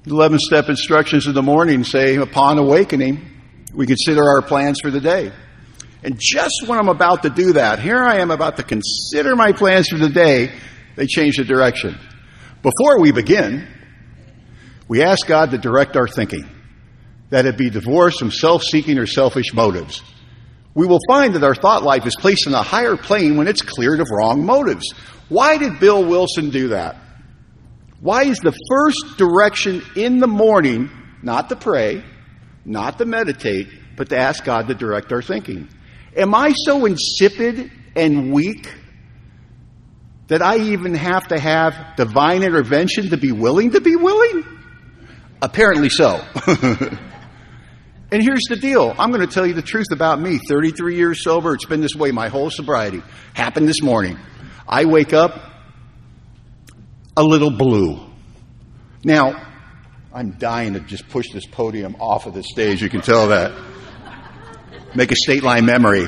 The 11-step instructions in the morning say, upon awakening, we consider our plans for the day. And just when I'm about to do that, here I am about to consider my plans for the day, they change the direction. Before we begin, we ask God to direct our thinking, that it be divorced from self-seeking or selfish motives. We will find that our thought life is placed in a higher plane when it's cleared of wrong motives. Why did Bill Wilson do that? Why is the first direction in the morning not to pray, not to meditate, but to ask God to direct our thinking? Am I so insipid and weak that I even have to have divine intervention to be willing to be willing? Apparently so. And here's the deal. I'm going to tell you the truth about me. 33 years sober. It's been this way my whole sobriety. Happened this morning. I wake up a little blue. Now, I'm dying to just push this podium off of the stage. You can tell that. Make a Statline memory.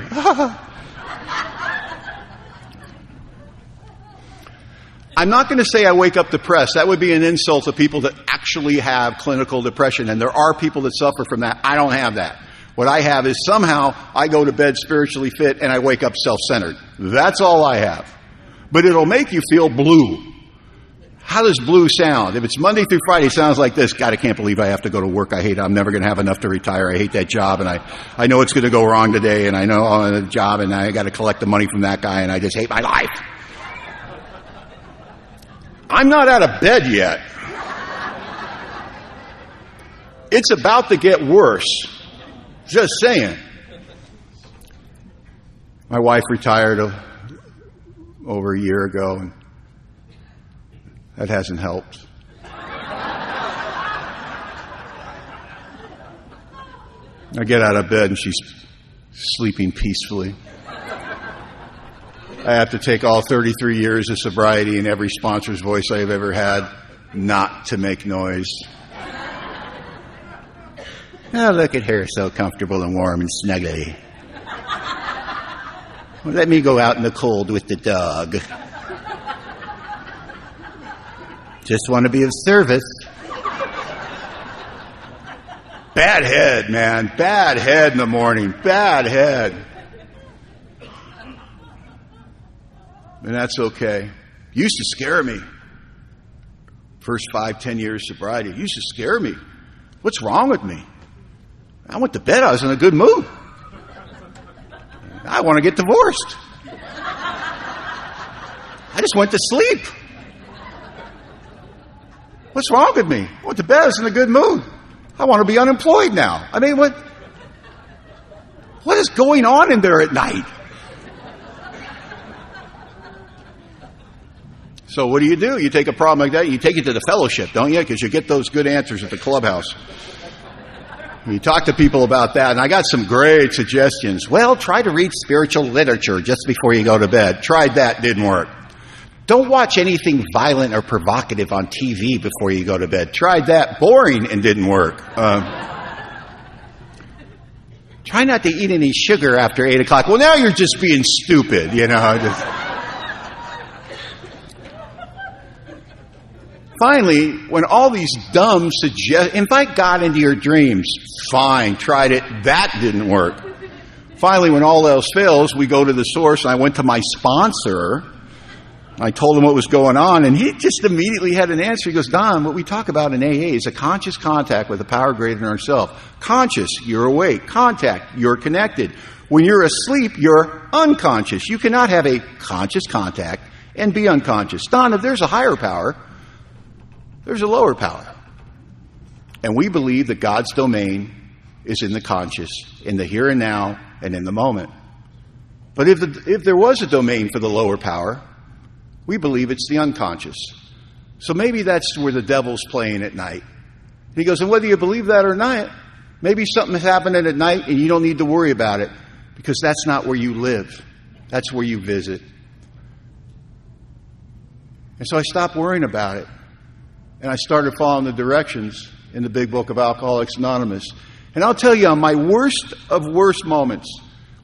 I'm not going to say I wake up depressed. That would be an insult to people that actually have clinical depression, and there are people that suffer from that. I don't have that. What I have is somehow I go to bed spiritually fit and I wake up self-centered. That's all I have. But it'll make you feel blue. How does blue sound? If it's Monday through Friday, it sounds like this. God, I can't believe I have to go to work. I hate it. I'm never going to have enough to retire. I hate that job, and I know it's going to go wrong today, and I know I'm on a job, and I got to collect the money from that guy, and I just hate my life. I'm not out of bed yet. It's about to get worse. Just saying. My wife retired over a year ago, and that hasn't helped. I get out of bed and she's sleeping peacefully. I have to take all 33 years of sobriety and every sponsor's voice I've ever had not to make noise. Oh, look at her, so comfortable and warm and snuggly. Well, let me go out in the cold with the dog. Just want to be of service. Bad head, man. Bad head in the morning. Bad head. And that's okay. Used to scare me. First 5-10 years sobriety. It used to scare me. What's wrong with me? I went to bed. I was in a good mood. I want to get divorced. I just went to sleep. What's wrong with me? I went to bed. I was in a good mood. I want to be unemployed now. I mean, what is going on in there at night? So what do? You take a problem like that, you take it to the fellowship, don't you? Because you get those good answers at the clubhouse. You talk to people about that, and I got some great suggestions. Well, try to read spiritual literature just before you go to bed. Tried that, didn't work. Don't watch anything violent or provocative on TV before you go to bed. Tried that, boring, and didn't work. Try not to eat any sugar after 8 o'clock. Well, now you're just being stupid, you know. Finally, when all these dumb invite God into your dreams. Fine, tried it. That didn't work. Finally, when all else fails, we go to the source. And I went to my sponsor. I told him what was going on, and he just immediately had an answer. He goes, Don, what we talk about in AA is a conscious contact with a power greater than ourselves. Conscious, you're awake. Contact, you're connected. When you're asleep, you're unconscious. You cannot have a conscious contact and be unconscious. Don, if there's a higher power, there's a lower power. And we believe that God's domain is in the conscious, in the here and now, and in the moment. But if there was a domain for the lower power, we believe it's the unconscious. So maybe that's where the devil's playing at night. He goes, and whether you believe that or not, maybe something's happening at night and you don't need to worry about it because that's not where you live. That's where you visit. And so I stopped worrying about it. And I started following the directions in the big book of Alcoholics Anonymous. And I'll tell you, on my worst of worst moments,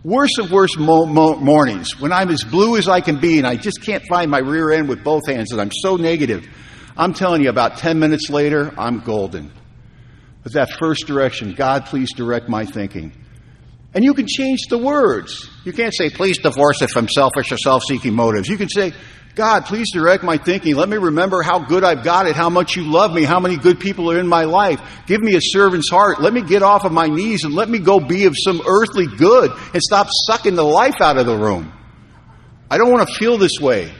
worst of worst mornings, when I'm as blue as I can be and I just can't find my rear end with both hands and I'm so negative, I'm telling you, about 10 minutes later, I'm golden. But that first direction, God, please direct my thinking. And you can change the words. You can't say, please divorce it from selfish or self-seeking motives. You can say, God, please direct my thinking. Let me remember how good I've got it, how much you love me, how many good people are in my life. Give me a servant's heart. Let me get off of my knees and let me go be of some earthly good and stop sucking the life out of the room. I don't want to feel this way.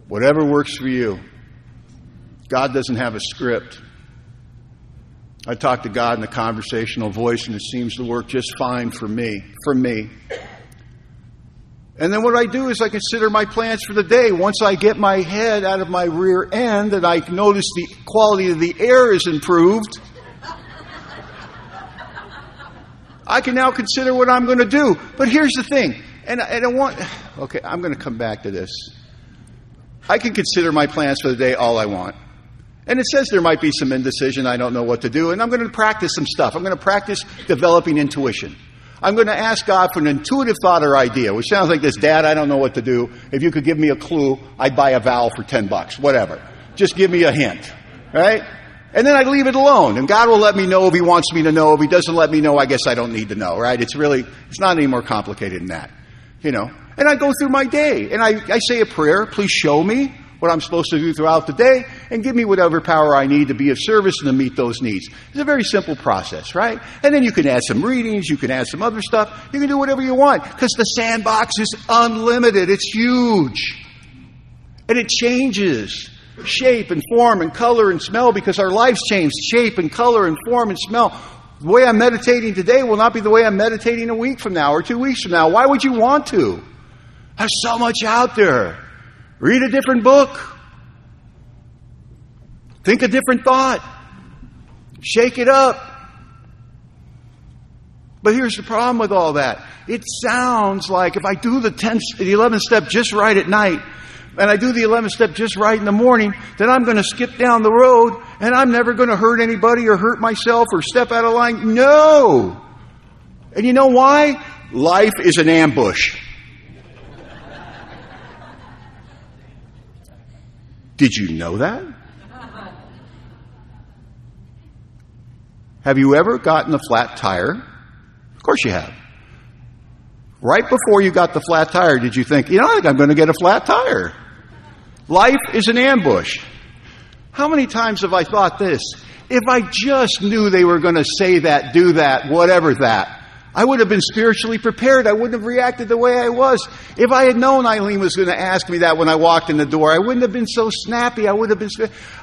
Whatever works for you. God doesn't have a script. I talk to God in a conversational voice and it seems to work just fine for me. And then what I do is I consider my plans for the day. Once I get my head out of my rear end and I notice the quality of the air is improved, I can now consider what I'm going to do. But here's the thing. I'm going to come back to this. I can consider my plans for the day all I want. And it says there might be some indecision. I don't know what to do. And I'm going to practice some stuff. I'm going to practice developing intuition. I'm going to ask God for an intuitive thought or idea, which sounds like this, Dad, I don't know what to do. If you could give me a clue, I'd buy a vowel for $10, whatever. Just give me a hint, right? And then I leave it alone. And God will let me know if He wants me to know. If He doesn't let me know, I guess I don't need to know, right? It's not any more complicated than that, you know. And I go through my day, and I say a prayer, please show me what I'm supposed to do throughout the day, and give me whatever power I need to be of service and to meet those needs. It's a very simple process, right? And then you can add some readings, you can add some other stuff, you can do whatever you want, because the sandbox is unlimited. It's huge. And it changes shape and form and color and smell because our lives change shape and color and form and smell. The way I'm meditating today will not be the way I'm meditating a week from now or 2 weeks from now. Why would you want to? There's so much out there. Read a different book. Think a different thought. Shake it up. But here's the problem with all that. It sounds like if I do the 11th step just right at night, and I do the 11th step just right in the morning, then I'm going to skip down the road, and I'm never going to hurt anybody or hurt myself or step out of line. No! And you know why? Life is an ambush. Did you know that? Have you ever gotten a flat tire? Of course you have. Right before you got the flat tire, did you think, I think I'm going to get a flat tire? Life is an ambush. How many times have I thought this? If I just knew they were going to say that, do that, whatever that, I would have been spiritually prepared. I wouldn't have reacted the way I was. If I had known Eileen was going to ask me that when I walked in the door, I wouldn't have been so snappy. I would have been.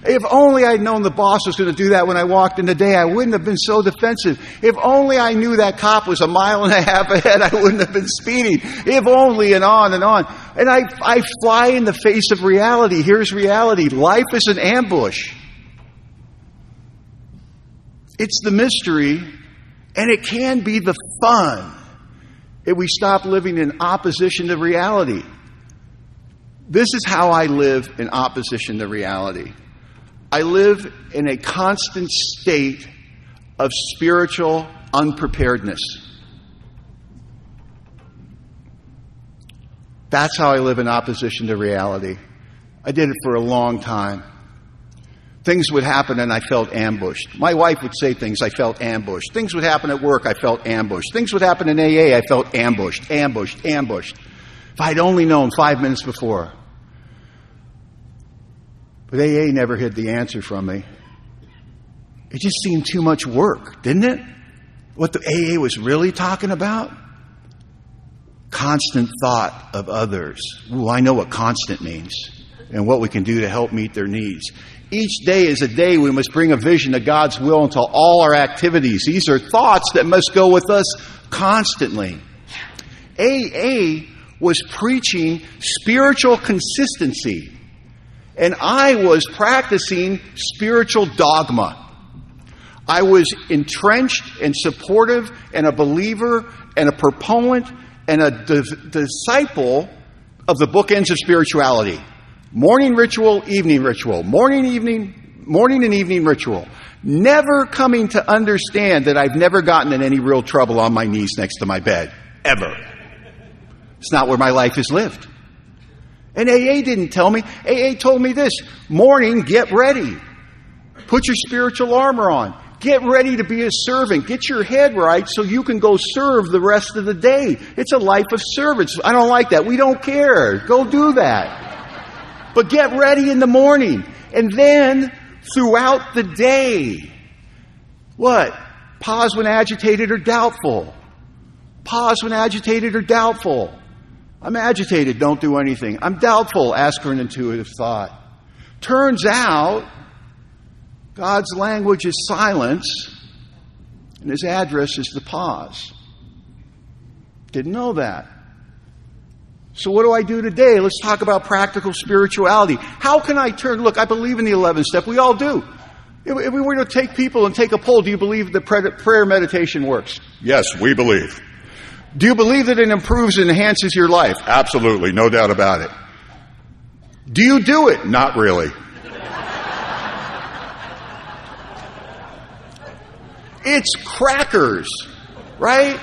If only I'd known the boss was going to do that when I walked in the day, I wouldn't have been so defensive. If only I knew that cop was a mile and a half ahead, I wouldn't have been speeding. If only, and on and on. And I fly in the face of reality. Here's reality. Life is an ambush. It's the mystery. And it can be the fun if we stop living in opposition to reality. This is how I live in opposition to reality. I live in a constant state of spiritual unpreparedness. That's how I live in opposition to reality. I did it for a long time. Things would happen and I felt ambushed. My wife would say things, I felt ambushed. Things would happen at work, I felt ambushed. Things would happen in AA, I felt ambushed. If I'd only known 5 minutes before. But AA never hid the answer from me. It just seemed too much work, didn't it? What the AA was really talking about? Constant thought of others. Ooh, I know what constant means and what we can do to help meet their needs. Each day is a day we must bring a vision of God's will into all our activities. These are thoughts that must go with us constantly. AA was preaching spiritual consistency, and I was practicing spiritual dogma. I was entrenched and supportive and a believer and a proponent and a disciple of the bookends of spirituality. Morning ritual, evening ritual. Morning and evening ritual. Never coming to understand that I've never gotten in any real trouble on my knees next to my bed. Ever. It's not where my life is lived. And AA didn't tell me. AA told me this. Morning, get ready. Put your spiritual armor on. Get ready to be a servant. Get your head right so you can go serve the rest of the day. It's a life of service. I don't like that. We don't care. Go do that. But get ready in the morning. And then throughout the day, what? Pause when agitated or doubtful. Pause when agitated or doubtful. I'm agitated, don't do anything. I'm doubtful, ask for an intuitive thought. Turns out, God's language is silence, and His address is the pause. Didn't know that. So what do I do today? Let's talk about practical spirituality. How can I turn? Look, I believe in the 11th step. We all do. If we were to take people and take a poll, do you believe that prayer meditation works? Yes, we believe. Do you believe that it improves and enhances your life? Absolutely, no doubt about it. Do you do it? Not really. It's crackers, right?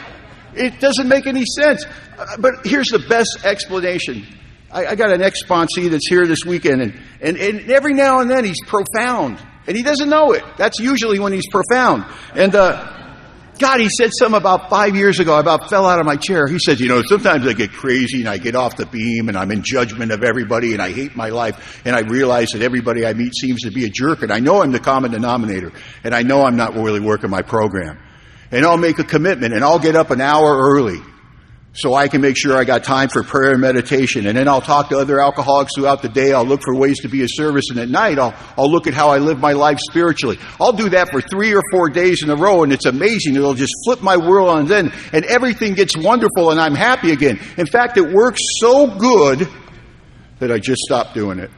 It doesn't make any sense. But here's the best explanation. I got an ex-sponsee that's here this weekend, and every now and then he's profound. And he doesn't know it. That's usually when he's profound. And God, he said something about 5 years ago. I about fell out of my chair. He said, sometimes I get crazy and I get off the beam and I'm in judgment of everybody and I hate my life. And I realize that everybody I meet seems to be a jerk. And I know I'm the common denominator. And I know I'm not really working my program. And I'll make a commitment and I'll get up an hour early so I can make sure I got time for prayer and meditation. And then I'll talk to other alcoholics throughout the day. I'll look for ways to be of service. And at night, I'll look at how I live my life spiritually. I'll do that for 3 or 4 days in a row, and it's amazing. It'll just flip my world on its end, and everything gets wonderful, and I'm happy again. In fact, it works so good that I just stopped doing it.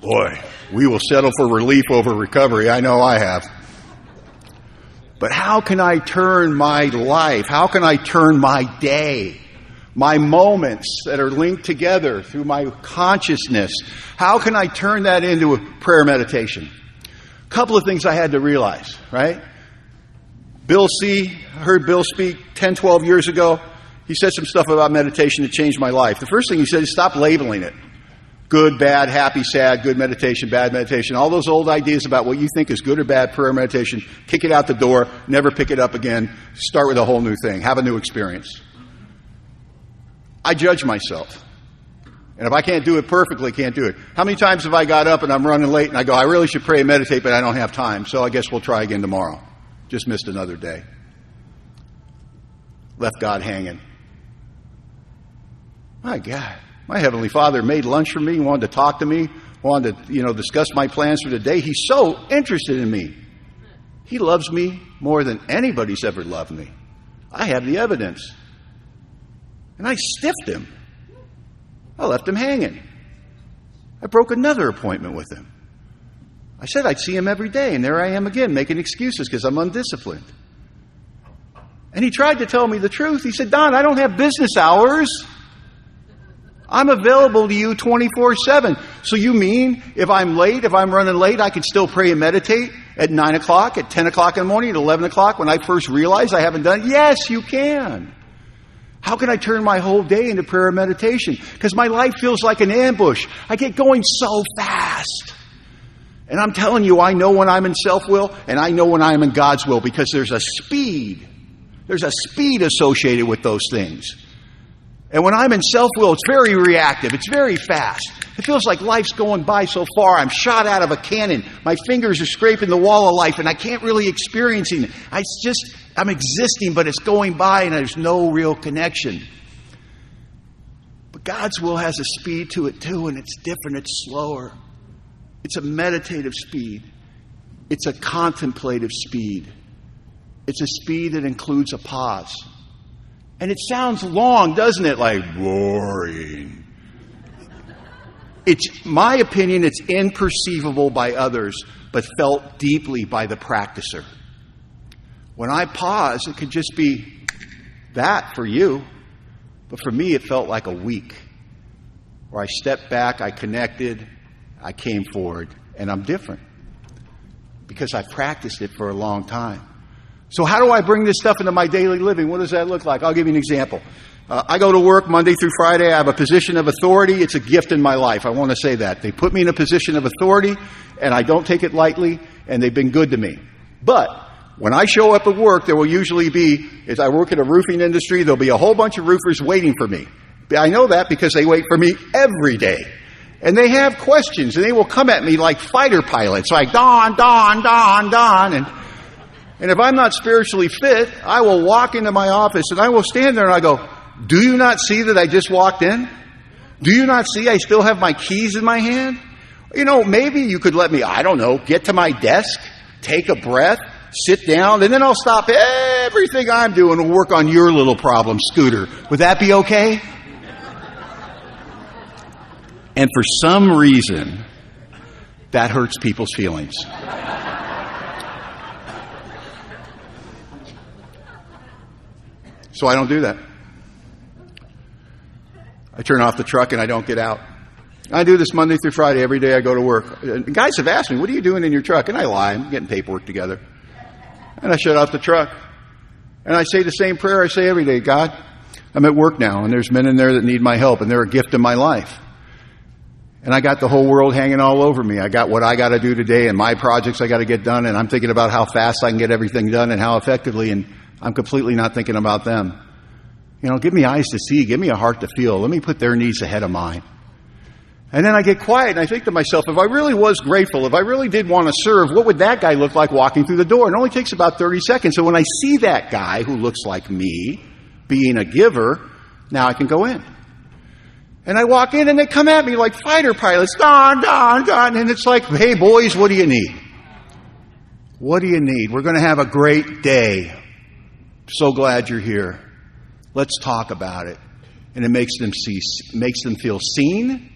Boy, we will settle for relief over recovery. I know I have. But how can I turn my life, how can I turn my day, my moments that are linked together through my consciousness, how can I turn that into a prayer meditation? A couple of things I had to realize, right? Bill C., I heard Bill speak 10, 12 years ago. He said some stuff about meditation that changed my life. The first thing he said is stop labeling it. Good, bad, happy, sad, good meditation, bad meditation. All those old ideas about what you think is good or bad prayer meditation, kick it out the door, never pick it up again, start with a whole new thing, have a new experience. I judge myself. And if I can't do it perfectly, can't do it. How many times have I got up and I'm running late and I go, I really should pray and meditate, but I don't have time, so I guess we'll try again tomorrow. Just missed another day. Left God hanging. My God. My Heavenly Father made lunch for me, wanted to talk to me, wanted to, discuss my plans for the day. He's so interested in me. He loves me more than anybody's ever loved me. I have the evidence. And I stiffed him. I left him hanging. I broke another appointment with him. I said I'd see him every day, and there I am again, making excuses because I'm undisciplined. And he tried to tell me the truth. He said, Don, I don't have business hours. I'm available to you 24/7. So you mean if I'm late, if I'm running late, I could still pray and meditate at 9 o'clock, at 10 o'clock in the morning, at 11 o'clock when I first realized I haven't done it? Yes, you can. How can I turn my whole day into prayer and meditation? Because my life feels like an ambush. I get going so fast. And I'm telling you, I know when I'm in self-will and I know when I'm in God's will because there's a speed. There's a speed associated with those things. And when I'm in self-will, it's very reactive. It's very fast. It feels like life's going by so far. I'm shot out of a cannon. My fingers are scraping the wall of life, and I can't really experience it. I'm existing, but it's going by, and there's no real connection. But God's will has a speed to it, too, and it's different. It's slower. It's a meditative speed. It's a contemplative speed. It's a speed that includes a pause. And it sounds long, doesn't it? Like boring. It's my opinion, it's imperceivable by others, but felt deeply by the practicer. When I pause, it could just be that for you. But for me, it felt like a week. Where I stepped back, I connected, I came forward, and I'm different. Because I've practiced it for a long time. So how do I bring this stuff into my daily living? What does that look like? I'll give you an example. I go to work Monday through Friday. I have a position of authority. It's a gift in my life. I want to say that. They put me in a position of authority, and I don't take it lightly, and they've been good to me. But when I show up at work, there will usually be, as I work in a roofing industry, there'll be a whole bunch of roofers waiting for me. I know that because they wait for me every day. And they have questions, and they will come at me like fighter pilots, like, Don, Don, Don, Don, and if I'm not spiritually fit, I will walk into my office and I will stand there and I go, do you not see that I just walked in? Do you not see I still have my keys in my hand? Maybe you could let me, get to my desk, take a breath, sit down, and then I'll stop everything I'm doing and work on your little problem, Scooter. Would that be okay? And for some reason, that hurts people's feelings. So I don't do that. I turn off the truck and I don't get out. I do this Monday through Friday. Every day I go to work. And guys have asked me, what are you doing in your truck? And I lie. I'm getting paperwork together. And I shut off the truck. And I say the same prayer I say every day. God, I'm at work now, and there's men in there that need my help, and they're a gift in my life. And I got the whole world hanging all over me. I got what I got to do today and my projects I got to get done, and I'm thinking about how fast I can get everything done and how effectively, and I'm completely not thinking about them. Give me eyes to see. Give me a heart to feel. Let me put their needs ahead of mine. And then I get quiet and I think to myself, if I really was grateful, if I really did want to serve, what would that guy look like walking through the door? It only takes about 30 seconds. So when I see that guy who looks like me being a giver, now I can go in. And I walk in and they come at me like fighter pilots. Don, Don, Don. And it's like, hey boys, what do you need? What do you need? We're going to have a great day. So glad you're here. Let's talk about it. And it makes them feel seen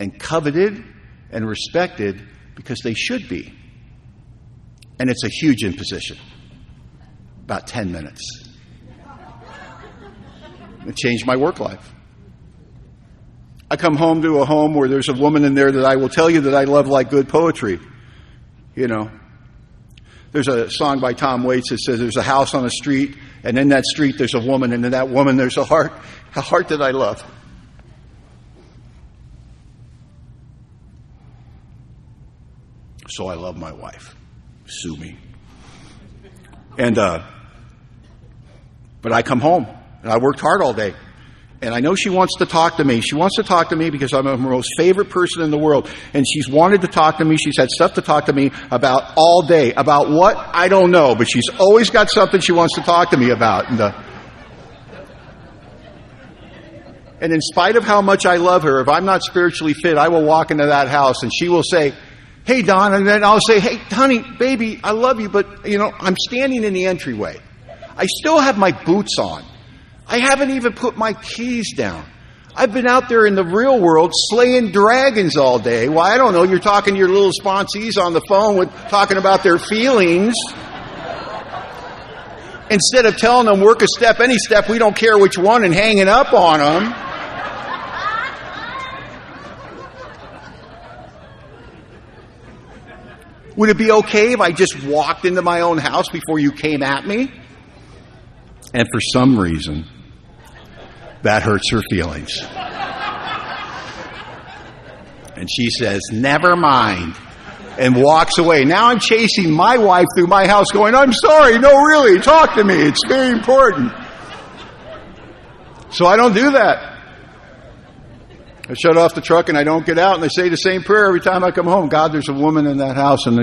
and coveted and respected because they should be. And it's a huge imposition. About 10 minutes. It changed my work life. I come home to a home where there's a woman in there that I will tell you that I love like good poetry. There's a song by Tom Waits that says there's a house on a street, and in that street there's a woman, and in that woman there's a heart that I love. So I love my wife. Sue me. And but I come home, and I worked hard all day. And I know she wants to talk to me. She wants to talk to me because I'm her most favorite person in the world. And she's wanted to talk to me. She's had stuff to talk to me about all day. About what? I don't know. But she's always got something she wants to talk to me about. And in spite of how much I love her, if I'm not spiritually fit, I will walk into that house and she will say, hey, Don. And then I'll say, hey, honey, baby, I love you. But, I'm standing in the entryway. I still have my boots on. I haven't even put my keys down. I've been out there in the real world slaying dragons all day. Well, I don't know. You're talking to your little sponsees on the phone talking about their feelings. Instead of telling them work a step, any step, we don't care which one, and hanging up on them. Would it be okay if I just walked into my own house before you came at me? And for some reason, that hurts her feelings. And she says, never mind, and walks away. Now I'm chasing my wife through my house going, I'm sorry, no, really, talk to me. It's very important. So I don't do that. I shut off the truck and I don't get out, and I say the same prayer every time I come home. God, there's a woman in that house, and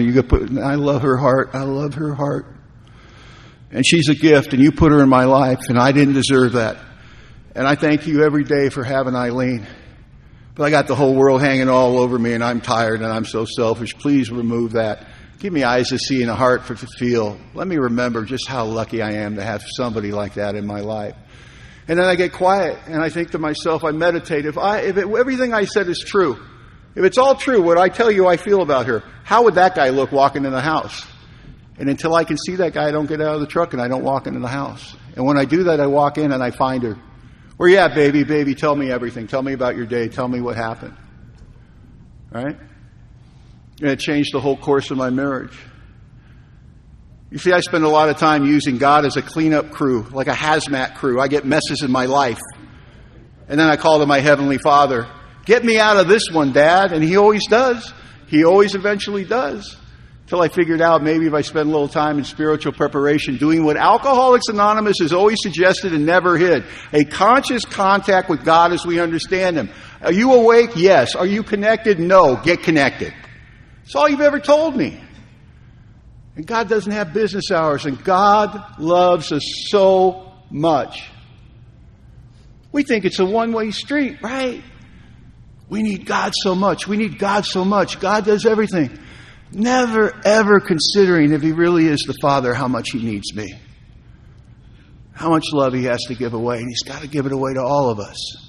I love her heart. I love her heart. And she's a gift, and you put her in my life, and I didn't deserve that. And I thank you every day for having Eileen. But I got the whole world hanging all over me, and I'm tired, and I'm so selfish. Please remove that. Give me eyes to see and a heart to feel. Let me remember just how lucky I am to have somebody like that in my life. And then I get quiet, and I think to myself, I meditate. If everything I said is true, if it's all true, what I tell you I feel about her, how would that guy look walking in the house? And until I can see that guy, I don't get out of the truck and I don't walk into the house. And when I do that, I walk in and I find her. Where you at, baby? Baby, tell me everything. Tell me about your day. Tell me what happened. Right? And it changed the whole course of my marriage. You see, I spend a lot of time using God as a cleanup crew, like a hazmat crew. I get messes in my life. And then I call to my Heavenly Father, get me out of this one, Dad. And He always does. He always eventually does. Until I figured out maybe if I spend a little time in spiritual preparation doing what Alcoholics Anonymous has always suggested and never hid. A conscious contact with God as we understand Him. Are you awake? Yes. Are you connected? No. Get connected. That's all you've ever told me. And God doesn't have business hours, and God loves us so much. We think it's a one-way street, right? We need God so much. We need God so much. God does everything. Never, ever considering if He really is the Father, how much He needs me. How much love He has to give away, and He's got to give it away to all of us.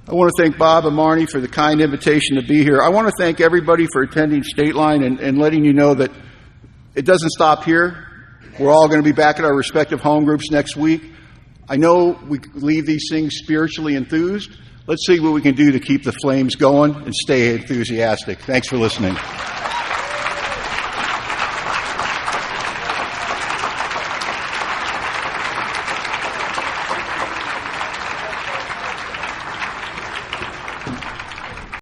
I want to thank Bob and Marnie for the kind invitation to be here. I want to thank everybody for attending Statline and letting you know that it doesn't stop here. We're all going to be back at our respective home groups next week. I know we leave these things spiritually enthused. Let's see what we can do to keep the flames going and stay enthusiastic. Thanks for listening.